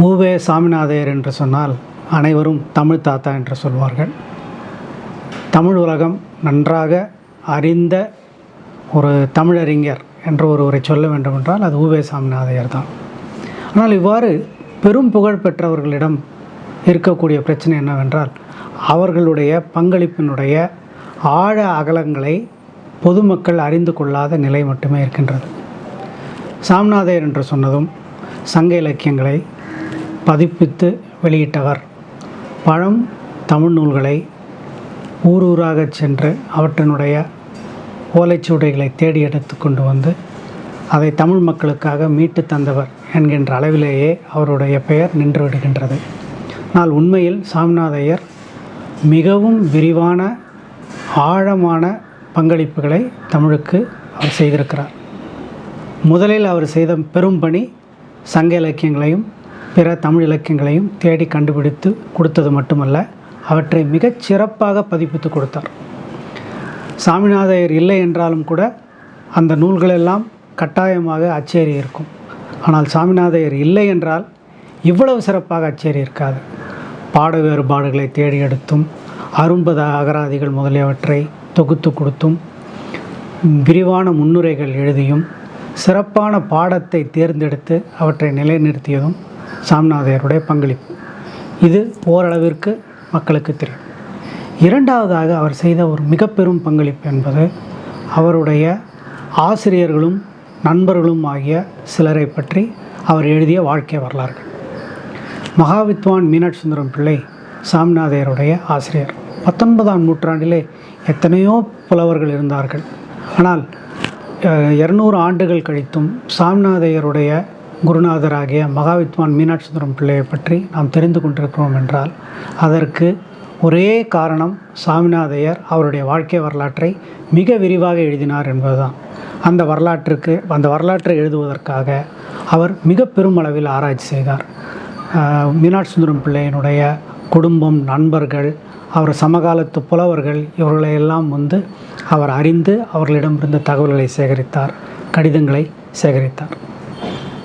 மூவே சாமிநாதையர் என்று சொன்னால் அனைவரும் தமிழ் தாத்தா என்று சொல்வார்கள். தமிழ் உலகம் நன்றாக அறிந்த ஒரு தமிழறிஞர் என்று ஒருவரை சொல்ல வேண்டுமென்றால் அது மூவே சாமிநாதையர் தான். ஆனால் இவ்வாறு பெரும் புகழ் பெற்றவர்களிடம் இருக்கக்கூடிய பிரச்சனை என்னவென்றால் அவர்களுடைய பங்களிப்பினுடைய ஆழ அகலங்களை பொதுமக்கள் அறிந்து கொள்ளாத நிலை மட்டுமே இருக்கின்றது. சாமிநாதையர் என்று சொன்னதும் சங்க இலக்கியங்களை பதிப்பித்து வெளியிட்டவர். பழம் தமிழ் நூல்களை ஊராக சென்று அவற்றினுடைய ஓலைச்சுவடைகளை தேடி எடுத்து கொண்டு வந்து அதை தமிழ் மக்களுக்காக மீட்டு தந்தவர் என்கின்ற அளவிலேயே அவருடைய பெயர் நின்று விடுகின்றது. ஆனால் உண்மையில் சாமிநாதையர் மிகவும் விரிவான ஆழமான பங்களிப்புகளை தமிழுக்கு அவர் செய்திருக்கிறார். முதலில் அவர் செய்த பெரும் பணி சங்க இலக்கியங்களையும் பிற தமிழ் இலக்கியங்களையும் தேடி கண்டுபிடித்து கொடுத்தது மட்டுமல்ல, அவற்றை மிகச் சிறப்பாக பதிப்பித்து கொடுத்தார். சாமிநாதையர் இல்லை என்றாலும் கூட அந்த நூல்களெல்லாம் கட்டாயமாக அச்சேறி இருக்கும். ஆனால் சாமிநாதையர் இல்லை என்றால் இவ்வளவு சிறப்பாக அச்சேறி இருக்காது. பாட வேறுபாடுகளை தேடி எடுத்தும் அரும்பத அகராதிகள் முதலியவற்றை தொகுத்து கொடுத்தும் விரிவான முன்னுரைகள் எழுதியும் சிறப்பான பாடத்தை தேர்ந்தெடுத்து அவற்றை நிலைநிறுத்தியதும் சாமிநாதையருடைய பங்களிப்பு. இது ஓரளவிற்கு மக்களுக்கு தெரியும். இரண்டாவதாக அவர் செய்த ஒரு மிக பெரும் பங்களிப்பு என்பது அவருடைய ஆசிரியர்களும் நண்பர்களும் ஆகிய சிலரை பற்றி அவர் எழுதிய வாழ்க்கை வரலாறுகள். மகாவித்வான் மீனாட்சி சுந்தரம் பிள்ளை சாமிநாதையருடைய ஆசிரியர். 19ஆம் நூற்றாண்டிலே எத்தனையோ புலவர்கள் இருந்தார்கள். ஆனால் 200 ஆண்டுகள் கழித்தும் சாமிநாதையருடைய குருநாதராகிய மகாவித்வான் மீனாட்சி சுந்தரம் பிள்ளையை பற்றி நாம் தெரிந்து கொண்டிருக்கிறோம் என்றால் அதற்கு ஒரே காரணம் சாமிநாதையர் அவருடைய வாழ்க்கை வரலாற்றை மிக விரிவாக எழுதினார் என்பதுதான். அந்த வரலாற்றை எழுதுவதற்காக அவர் மிக பெருமளவில் ஆராய்ச்சி செய்தார். மீனாட்சி சுந்தரம் பிள்ளையினுடைய குடும்பம், நண்பர்கள், அவர் சமகாலத்து புலவர்கள் இவர்களையெல்லாம் அவர் அறிந்து அவர்களிடமிருந்த தகவல்களை சேகரித்தார், கடிதங்களை சேகரித்தார்.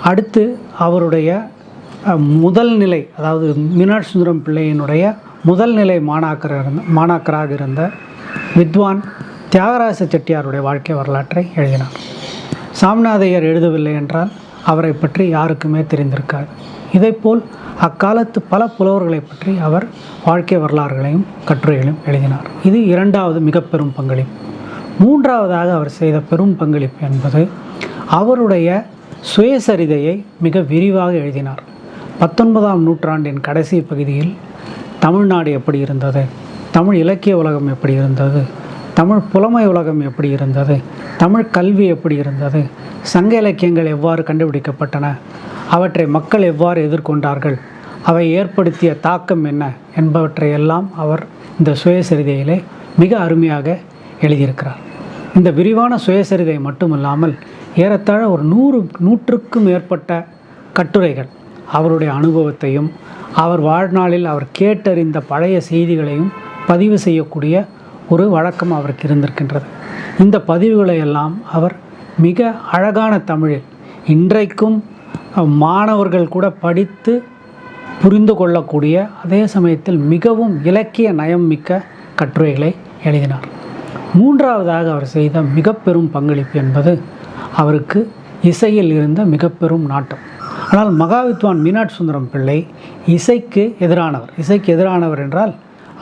அடுத்து அவருடைய முதல் நிலை, அதாவது மீனாட்சி சுந்தரம் பிள்ளையினுடைய முதல் நிலை மாணாக்கராக இருந்த வித்வான் தியாகராச செட்டியாருடைய வாழ்க்கை வரலாற்றை எழுதினார். சாமிநாதையர் எழுதவில்லை என்றால் அவரை பற்றி யாருக்குமே தெரிந்திருக்காது. இதைப்போல் அக்காலத்து பல புலவர்களை பற்றி அவர் வாழ்க்கை வரலாறுகளையும் கட்டுரைகளையும் எழுதினார். இது இரண்டாவது மிக பெரும் பங்களிப்பு. மூன்றாவதாக அவர் செய்த பெரும் பங்களிப்பு என்பது அவருடைய சுயசரிதையை மிக விரிவாக எழுதினார். 19ஆம் நூற்றாண்டின் கடைசி பகுதியில் தமிழ்நாடு எப்படி இருந்தது, தமிழ் இலக்கிய உலகம் எப்படி இருந்தது, தமிழ் புலமை உலகம் எப்படி இருந்தது, தமிழ் கல்வி எப்படி இருந்தது, சங்க இலக்கியங்கள் எவ்வாறு கண்டுபிடிக்கப்பட்டன, அவற்றை மக்கள் எவ்வாறு எதிர்கொண்டார்கள், அவை ஏற்படுத்திய தாக்கம் என்ன என்பவற்றையெல்லாம் அவர் இந்த சுயசரிதையிலே மிக அருமையாக எழுதியிருக்கிறார். இந்த விரிவான சுயசரிதை மட்டுமில்லாமல் ஏறத்தாழ ஒரு 100க்கும் மேற்பட்ட கட்டுரைகள் அவருடைய அனுபவத்தையும் அவர் வாழ்நாளில் அவர் கேட்டறிந்த பழைய செய்திகளையும் பதிவு செய்யக்கூடிய ஒரு வழக்கம் அவருக்கு இருந்திருக்கின்றது. இந்த பதிவுகளை எல்லாம் அவர் மிக அழகான தமிழில் இன்றைக்கும் மாணவர்கள் கூட படித்து புரிந்து கொள்ளக்கூடிய அதே சமயத்தில் மிகவும் இலக்கிய நயம் மிக்க கட்டுரைகளை எழுதினார். மூன்றாவதாக அவர் செய்த மிக பெரும் பங்களிப்பு என்பது அவருக்கு இசையில் இருந்த மிக பெரும் நாட்டம். ஆனால் மகாவித்வான் மீனாட்சி சுந்தரம் பிள்ளை இசைக்கு எதிரானவர் என்றால்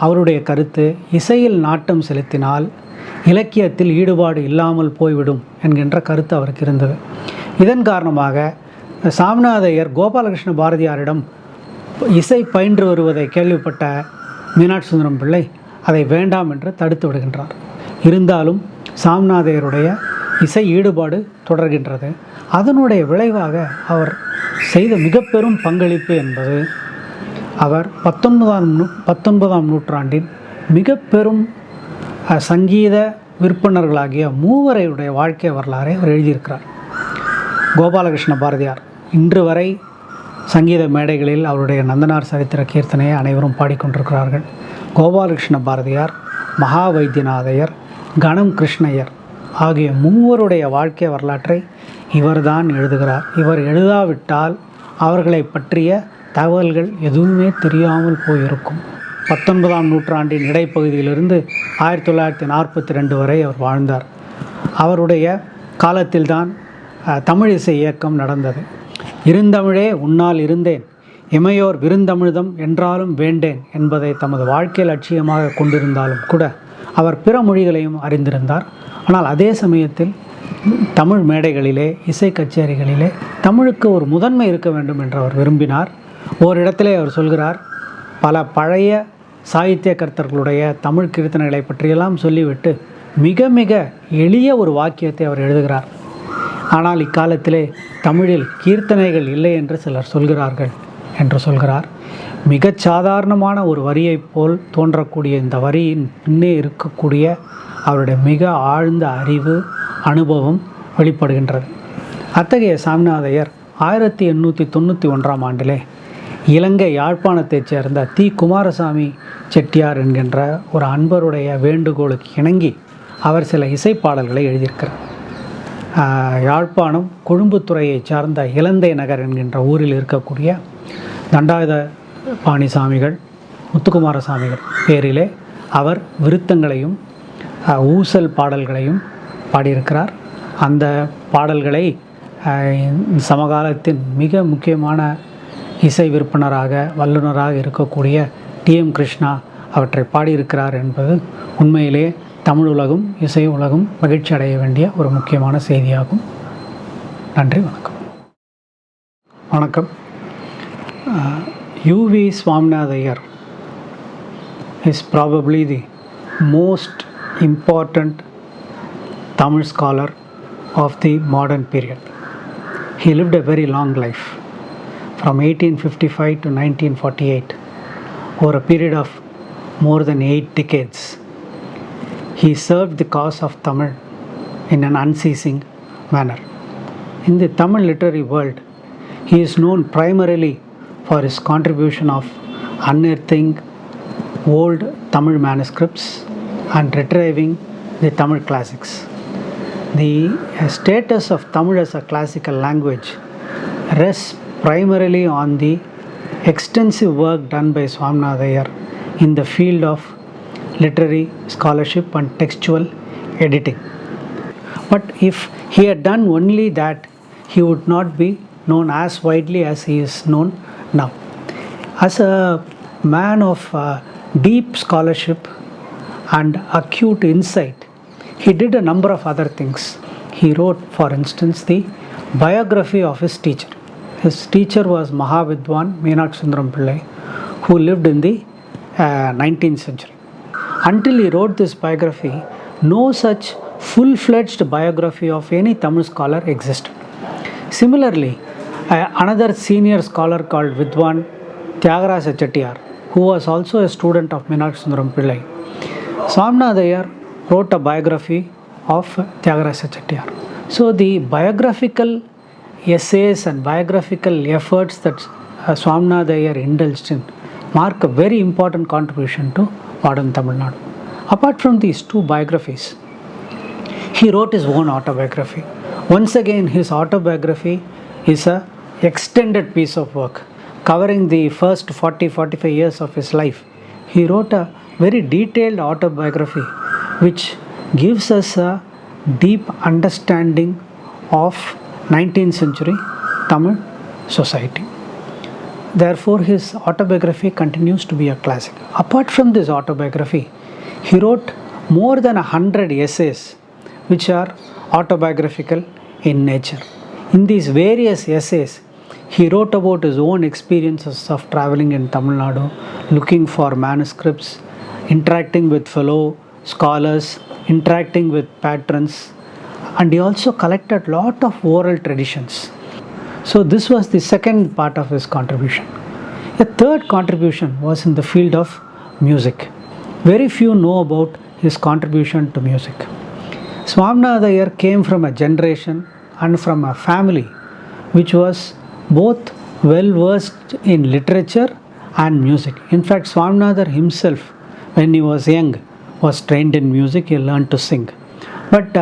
அவருடைய கருத்து இசையில் நாட்டம் செலுத்தினால் இலக்கியத்தில் ஈடுபாடு இல்லாமல் போய்விடும் என்கின்ற கருத்து அவருக்கு இருந்தது. இதன் காரணமாக சாமிநாதையர் கோபாலகிருஷ்ண பாரதியாரிடம் இசை பயின்று வருவதை கேள்விப்பட்ட மீனாட்சி சுந்தரம் பிள்ளை அதை வேண்டாம் என்று தடுத்து விடுகின்றார். இருந்தாலும் சாமிநாதையருடைய இசை ஈடுபாடு தொடர்கின்றது. அதனுடைய விளைவாக அவர் செய்த மிக பெரும் பங்களிப்பு என்பது அவர் 19ஆம் நூற்றாண்டின் மிக பெரும் சங்கீத விற்பனர்களாகிய மூவரையுடைய வாழ்க்கை வரலாறை அவர் எழுதியிருக்கிறார். கோபாலகிருஷ்ண பாரதியார் இன்று வரை சங்கீத மேடைகளில் அவருடைய நந்தனார் சரித்திர கீர்த்தனையை அனைவரும் பாடிக்கொண்டிருக்கிறார்கள். கோபாலகிருஷ்ண பாரதியார், மகா வைத்தியநாதையர், கணம் கிருஷ்ணய்யர் ஆகிய மூவருடைய வாழ்க்கை வரலாற்றை இவர்தான் எழுதுகிறார். இவர் எழுதாவிட்டால் அவர்களை பற்றிய தகவல்கள் எதுவுமே தெரியாமல் போயிருக்கும். 19ஆம் நூற்றாண்டின் இடைப்பகுதியிலிருந்து 1942 வரை அவர் வாழ்ந்தார். அவருடைய காலத்தில்தான் தமிழ் இசை இயக்கம் நடந்தது. இருந்தமிழே உன்னால் இருந்தேன், இமையோர் விருந்தமிழ்தம் என்றாலும் வேண்டேன் என்பதை தமது வாழ்க்கை லட்சியமாக கொண்டிருந்தாலும் கூட அவர் பிற மொழிகளையும் அறிந்திருந்தார். ஆனால் அதே சமயத்தில் தமிழ் மேடைகளிலே, இசை கச்சேரிகளிலே தமிழுக்கு ஒரு முதன்மை இருக்க வேண்டும் என்று அவர் விரும்பினார். ஓரிடத்திலே அவர் சொல்கிறார், பல பழைய சாகித்ய கர்த்தர்களுடைய தமிழ் கீர்த்தனைகளை பற்றியெல்லாம் சொல்லிவிட்டு மிக மிக எளிய ஒரு வாக்கியத்தை அவர் எழுதுகிறார். ஆனால் இக்காலத்திலே தமிழில் கீர்த்தனைகள் இல்லை என்று சிலர் சொல்கிறார்கள் என்று சொல்கிறார். மிகச் சாதாரணமான ஒரு வரியைப் போல் தோன்றக்கூடிய இந்த வரியின் பின்னே இருக்கக்கூடிய அவருடைய மிக ஆழ்ந்த அறிவு, அனுபவம் வெளிப்படுகின்றது. அத்தகைய சாமிநாதையர் 1891ஆம் ஆண்டிலே இலங்கை யாழ்ப்பாணத்தைச் சேர்ந்த தி. குமாரசாமி செட்டியார் என்கின்ற ஒரு அன்பருடைய வேண்டுகோளுக்கு இணங்கி அவர் சில இசைப்பாடல்களை எழுதியிருக்கிறார். யாழ்ப்பாணம் கொழும்புத்துறையை சார்ந்த இலந்தை நகர் என்கின்ற ஊரில் இருக்கக்கூடிய தண்டாயுதபாணி சாமிகள், முத்துக்குமார சாமிகள் பேரிலே அவர் விருத்தங்களையும் ஊசல் பாடல்களையும் பாடியிருக்கிறார். அந்த பாடல்களை சமகாலத்தின் மிக முக்கியமான இசை விற்பனராக, வல்லுநராக இருக்கக்கூடிய டி.எம். கிருஷ்ணா அவற்றை பாடியிருக்கிறார் என்பது உண்மையிலே தமிழ் உலகம், இசை உலகம் மகிழ்ச்சி அடைய வேண்டிய ஒரு முக்கியமான செய்தியாகும். நன்றி, வணக்கம். வணக்கம். UV Swaminatha Iyer is probably the most important Tamil scholar of the modern period. He lived a very long life, from 1855 to 1948, over a period of more than 8 decades. He served the cause of Tamil in an unceasing manner. In the Tamil literary world, he is known primarily for his contribution of unearthing old Tamil manuscripts and retrieving the Tamil classics. The status of Tamil as a classical language rests primarily on the extensive work done by Swaminathan in the field of literary scholarship and textual editing. But if he had done only that, he would not be known as widely as he is known now. As a man of deep scholarship and acute insight, he did a number of other things. He wrote, for instance, the biography of his teacher. His teacher was Mahavidwan Meenakshi Sundaram Pillai, who lived in the 19th century. Until he wrote this biography, no such full-fledged biography of any Tamil scholar existed. Similarly, another senior scholar called Vidwan Tyagaraja Chettiar, who was also a student of Meenakshi Sundaram Pillai, Swaminathan wrote a biography of Tyagaraja Chettiar. So the biographical essays and biographical efforts that Swaminathan indulged in mark a very important contribution to modern Tamil Nadu. Apart from these two biographies, he wrote his own autobiography. Once again, his autobiography is an extended piece of work covering the first 40-45 years of his life. He wrote a very detailed autobiography which gives us a deep understanding of 19th century Tamil society. Therefore, his autobiography continues to be a classic. Apart from this autobiography, he wrote more than 100 essays which are autobiographical in nature. In these various essays, he wrote about his own experiences of traveling in Tamil Nadu, looking for manuscripts, interacting with fellow scholars, interacting with patrons, and he also collected a lot of oral traditions. So this was the second part of his contribution. A third contribution was in the field of music. Very few know about his contribution to music. Swaminathan came from a generation and from a family which was both well versed in literature and music. In fact, Swaminathan himself, when he was young, was trained in music. He learned to sing. But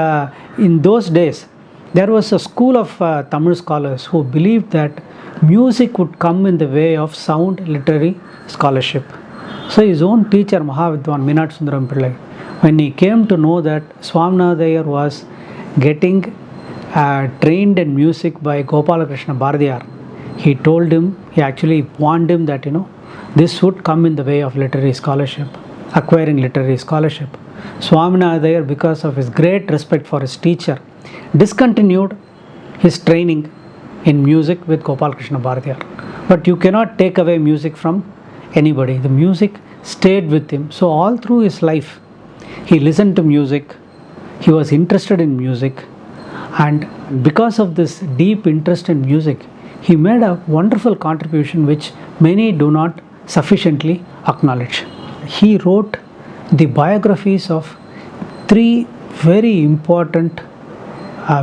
in those days, There was a school of Tamil scholars who believed that music would come in the way of sound literary scholarship. So his own teacher Mahavidwan Minat Sundaram Pillai, when he came to know that Swaminatha was getting trained in music by Gopalakrishna Bharadiyar, he told him, he actually warned him that this would come in the way of literary scholarship, acquiring literary scholarship. Swaminatha, because of his great respect for his teacher, discontinued his training in music with Gopalakrishna Bharadiyar. But you cannot take away music from anybody. The music stayed with him. So all through his life, he listened to music, he was interested in music, and because of this deep interest in music, he made a wonderful contribution which many do not sufficiently acknowledge. He wrote the biographies of three very important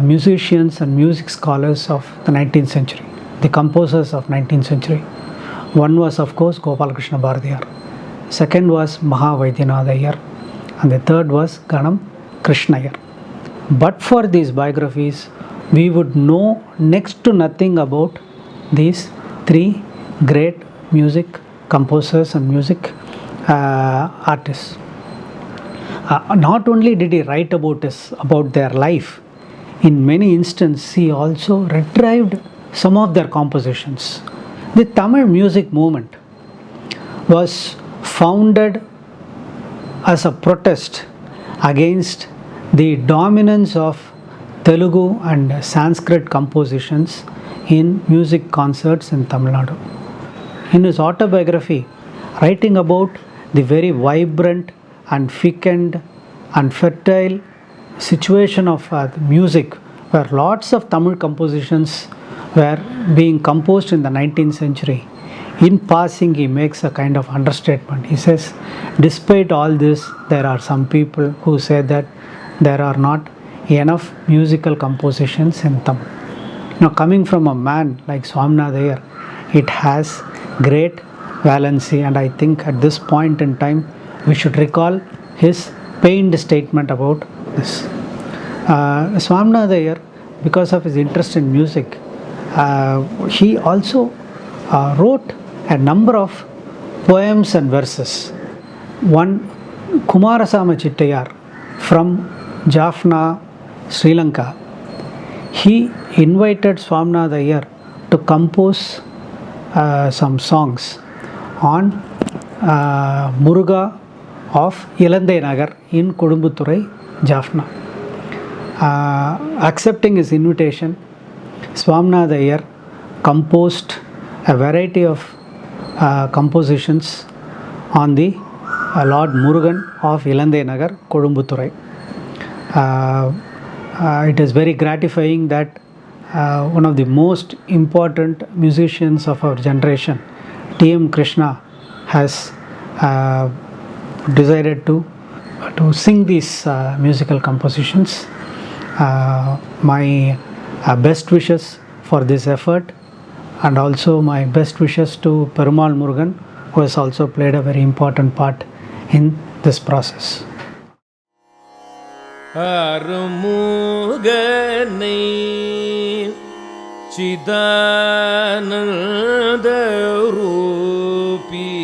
musicians and music scholars of the 19th century, the composers of 19th century. One was, of course, Gopalakrishna Bharadiyar. Second was Mahavaidyanath Iyer, and the third was Ganam Krishna Iyer. But for these biographies, we would know next to nothing about these three great music composers and music artists. Not only did he write about their life, in many instances he also retrieved some of their compositions. The Tamil music movement was founded as a protest against the dominance of Telugu and Sanskrit compositions in music concerts in Tamil Nadu. In his autobiography, writing about the very vibrant and fecund and fertile situation of music, where lots of Tamil compositions were being composed in the 19th century, in passing he makes a kind of understatement. He says, despite all this, there are some people who say that there are not enough musical compositions in Tamil. Now, coming from a man like Swaminatha Iyer, it has great valency, and I think at this point in time we should recall his pained statement about this. Swaminatha Iyer, because of his interest in music, he also wrote a number of poems and verses. One, Kumarasama Chittayar from Jaffna, Sri Lanka, he invited Swaminatha Iyer to compose some songs on Muruga of Ilandai Nagar in Kodumbathurai, Jaffna. Accepting his invitation, Swaminatha Iyer composed a variety of compositions on the Lord Murugan of Ilandai Nagar, Kodumbathurai. It is very gratifying that one of the most important musicians of our generation, T.M. Krishna, has decided to sing these musical compositions. My best wishes for this effort, and also my best wishes to Perumal Murugan, who has also played a very important part in this process. Arumugane Chidananda Rupiye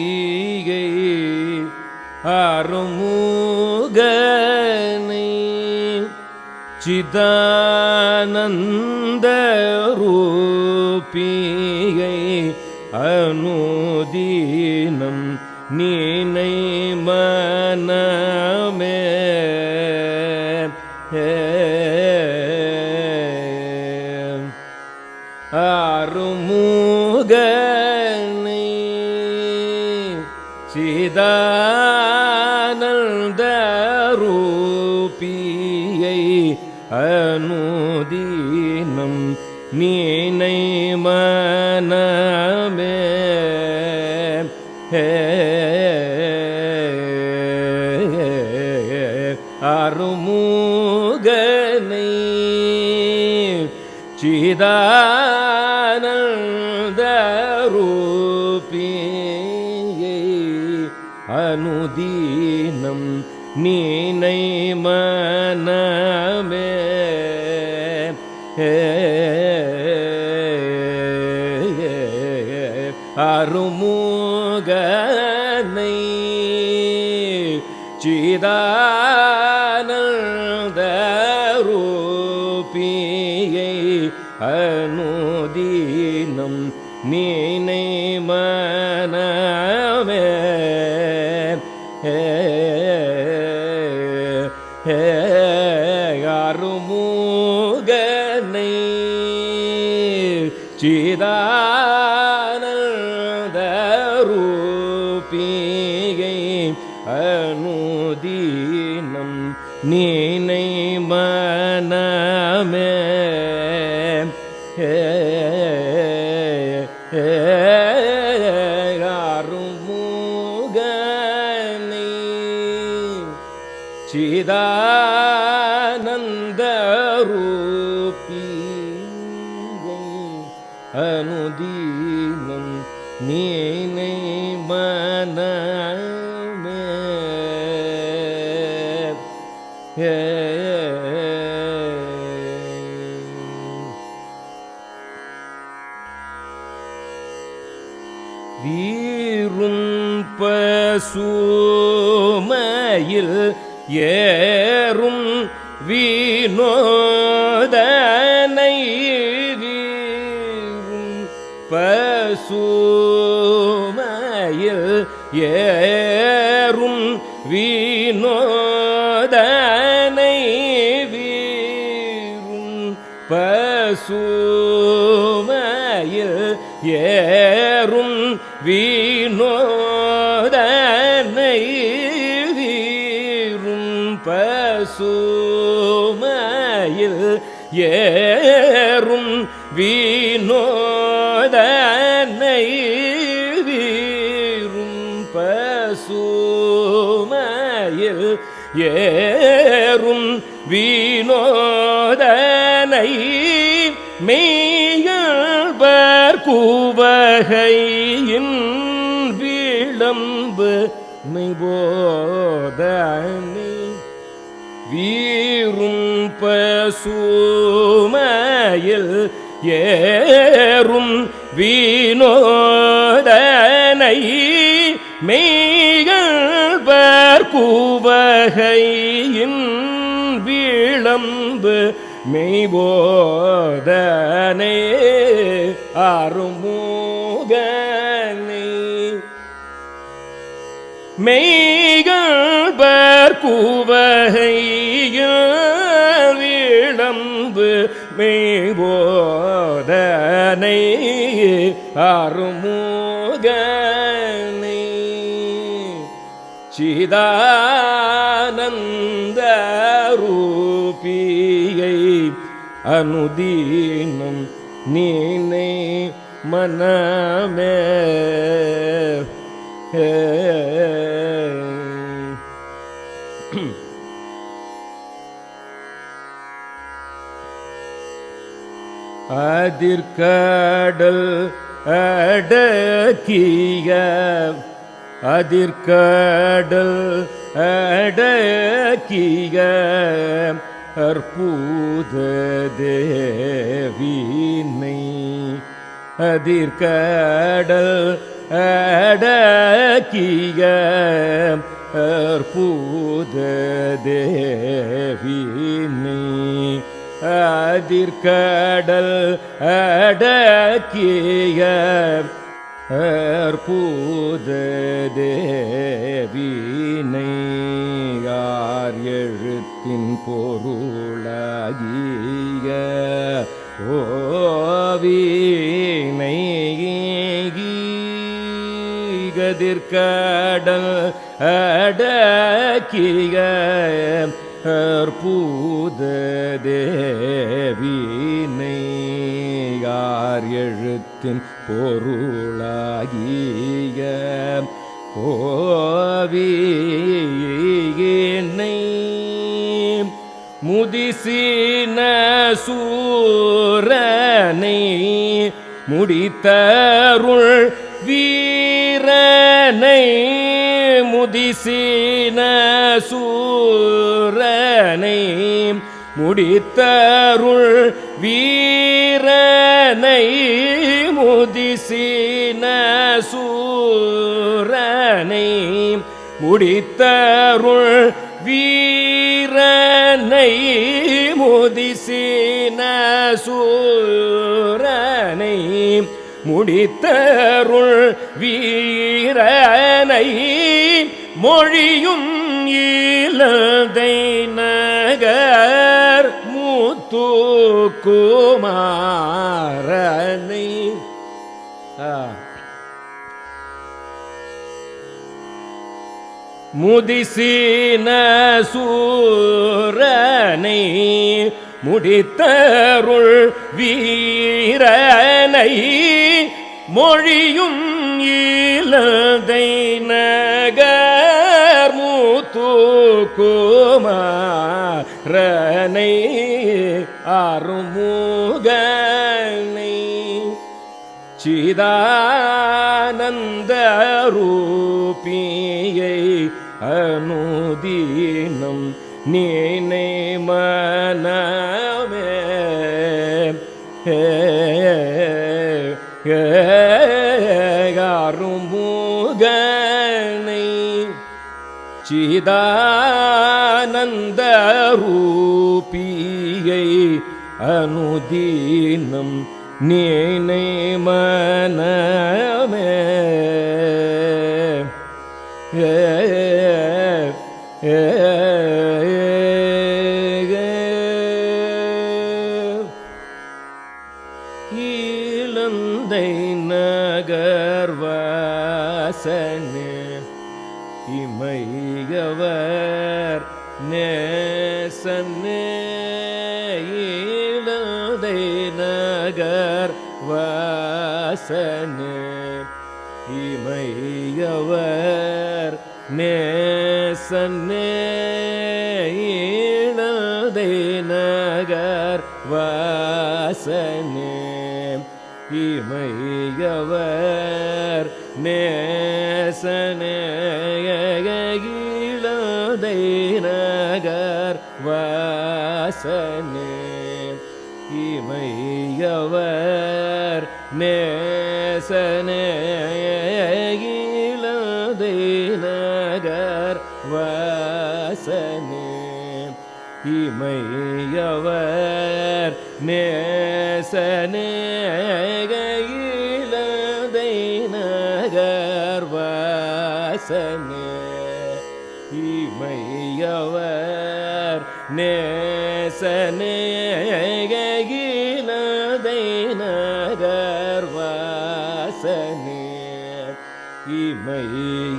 Arumugane Chidananda Rupiye Anudinam Ninai Maname Arumugane Chidananda Rupiye Anudinam Ninai Maname Arumugane Chidananda Rupiye Anudinam Ninai Maname அருமுகனை சிதானந்த ரூபியை அனுதீனம் நீனை மனமே அருமுகனை சிதானந்த ரூபியை அனுதீனம் நீனை மனமே அருமுகனை சிதானந்த ரூபியை அனுதீனம் நீனை மனமே வீரும் பசுமையில் ஏறும் வினோதனை வீரும் பசுமையில் ஏறும் வினோதனை வீரும் பசுமையில் ஏறும் வினோதனை வீரும் பசுமையில் ஏறும் வினோதனை வீரும் பசுமையில் ஏறும் வினோதனை மெய்யல்பர் கூவகையின் விளம்பு மெய்போதனை வீரும் பசுமையில் ஏறும் வினோதனை மெய்யல்பர் கூவகையின் விளம்பு மெய்போதனை அருமுகனை மெய்யல்பர் கூவகையில் விளம்பு மெய்போதனை அருமுகனை சிதானந்த ரூபியை அனுதீனம் நீனை மனமே அதிர்கடல் அடக்கிய அதிர்கடல் அடக்கிய அற்புத தேவினை அதிர்கடல் அடக்கிய அற்புத தேவினை அதிர்கடல் அடக்கிய அற்புத தேவினை யார் எழுத்தின் பொருளாகிய ஓவினை கதிர்கடல் அடக்கிய அற்புத தேவினை யார் எழுத்தின் பொருளாகிய ஓவினை முதிசின சூரனை முடித்தருள் வீரனை முதிசின சூரனை முடித்தருள் வீரனை முதிசின சூரனை முடித்தருள் வீரனை முதிசின சூரனை முடித்தருள் வீரனை மொழியும் இலதை நகர் முத்துக்குமாரனை முதிசின சூரனை முடித்தருள் வீரனை மொழியும் இலதை நகர் முத்துக்குமாரனை அருமுகனை சிதானந்த ரூபியை அனுதீனம் நீனை மனமே அருமுகனை சிதானந்த ரூபியை அனுதீனம் நீனை மனமே இலந்தை நகர்வாசனே இமையவர் நேசனே இலந்தை நகர் வாசனே இமையவர் நேசனே இலந்தை நகர் வாசனே இமையவர் நேசனே இலந்தை நகர் வாசனே இமையவர் நேசனே இலந்தை நகர் வாசனே இமையவர் நேசனே இலந்தை நகர் வாசனே இமையவர் நேசனே இலந்தை நகர் வாசனே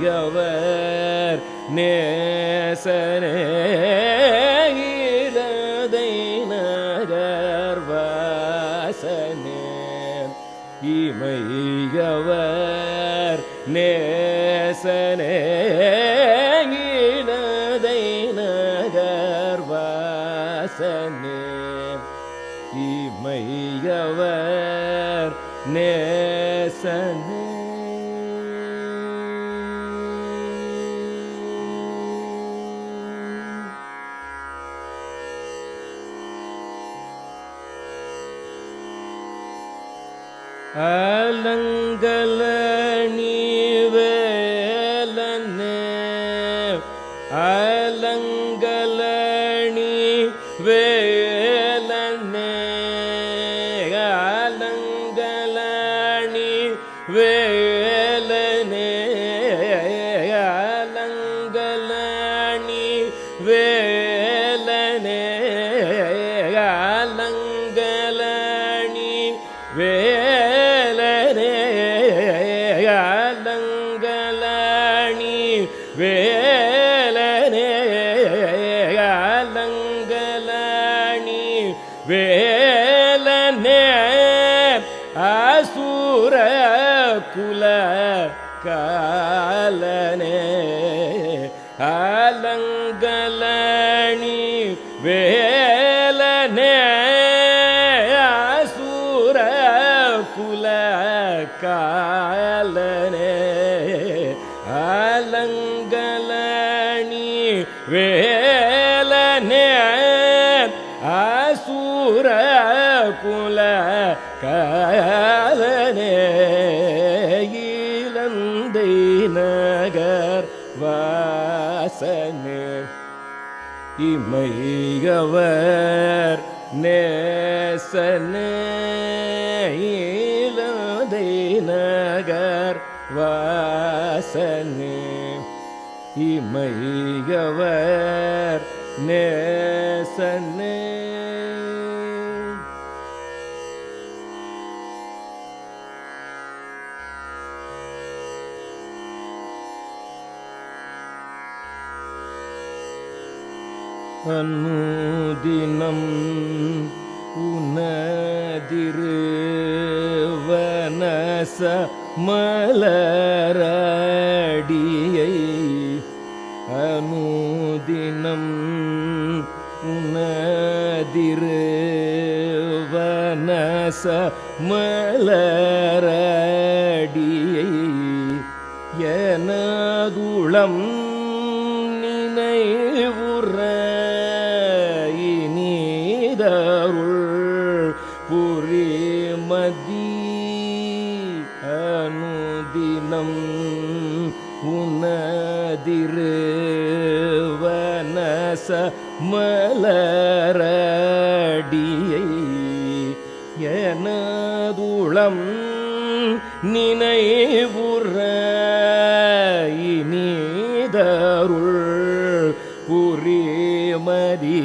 இமையவர் நேசனே இலந்தை நகர் வாசனே இமையவர் நேசனே இலந்தை நகர் வாசனே இமையவர் நேசனே அலங்கலனி வேலனே அலங்கலனி வேலனே அலங்கலனி வேலனே அலங்கலனி வேலனே அலங்கலனி வேலனே அலங்கலனி வேலனே அலங்கலனி வேலனே அசுர குல காலனே அலங்கலனி வேலனே அசுர குல காலனே அலங்கலனி வேலனே ஊர குல காலனே இலந்தை நகர் வாசனே இமையவர் நேசனே இலந்தை நகர் வாசனே இமையவர் நேசனே. அனுதினம் உனதிருவனச மலரடியை அனுதினம் உனதிருவனச மலரடியை எனதுளம் நினைவுற இனிதருள் புரிமதி அனுதினம் உனதிருவனச மலரடியை எனதுளம் நினைவுற இனிதருள் புரிமதி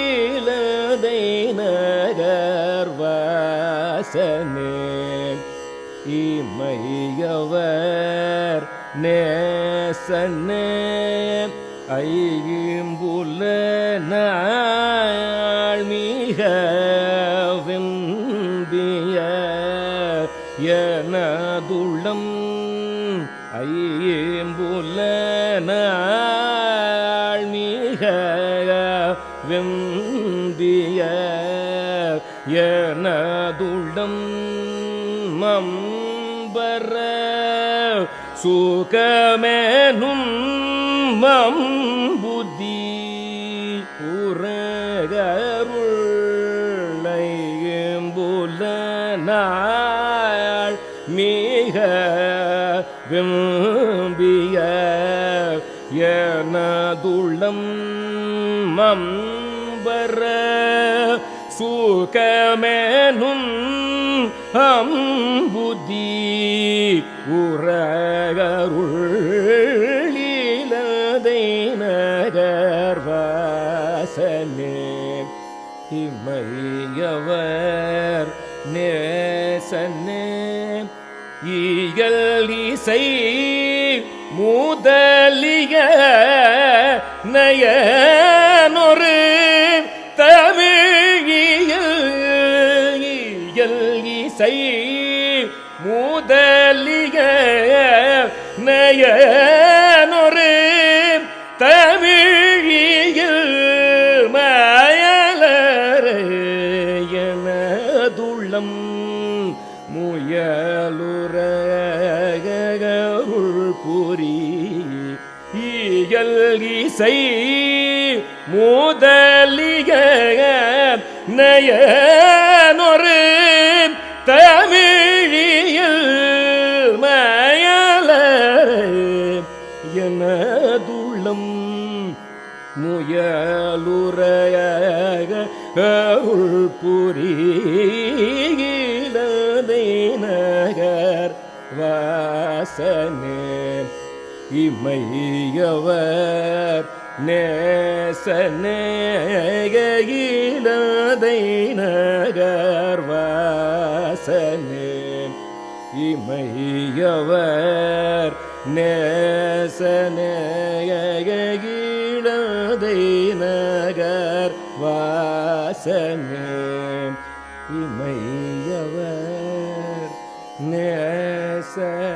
இலதை நகர் வாசனே இமையவர் நேசனே ஐம்புல நாள் மிக வெம்பிய எனதுளம் ஐம்புல நாள் மிக வெம்பிய எனதுளம் மம்பர சுகமெனும் மம்புதி உரகருளையும்புல நாள் மிக வெம்பிய எனதுளம் மம்பர சுகமெனும் அம்புதி உரகருளிலதை நகர் வாசனே இமையவர் நேசனே ஈயல் இசை முதலிய நயனொரு தமிழியல் இசை முதலிய நயனொரு தமிழியல் மயலர் எனதுளம் முயலுரகருள் புரி ஈயல் இசை முதலிய நயனொரு தமிழியல் மயலர் எனதுளம் முயலுரகருள் புரி இலதை நகர் வாசனே இமையவர் நேசனே இலதை நகர் வாசனே இமையவர் நேசனே இலதை நகர் வாசனே இமையவர் நேசனே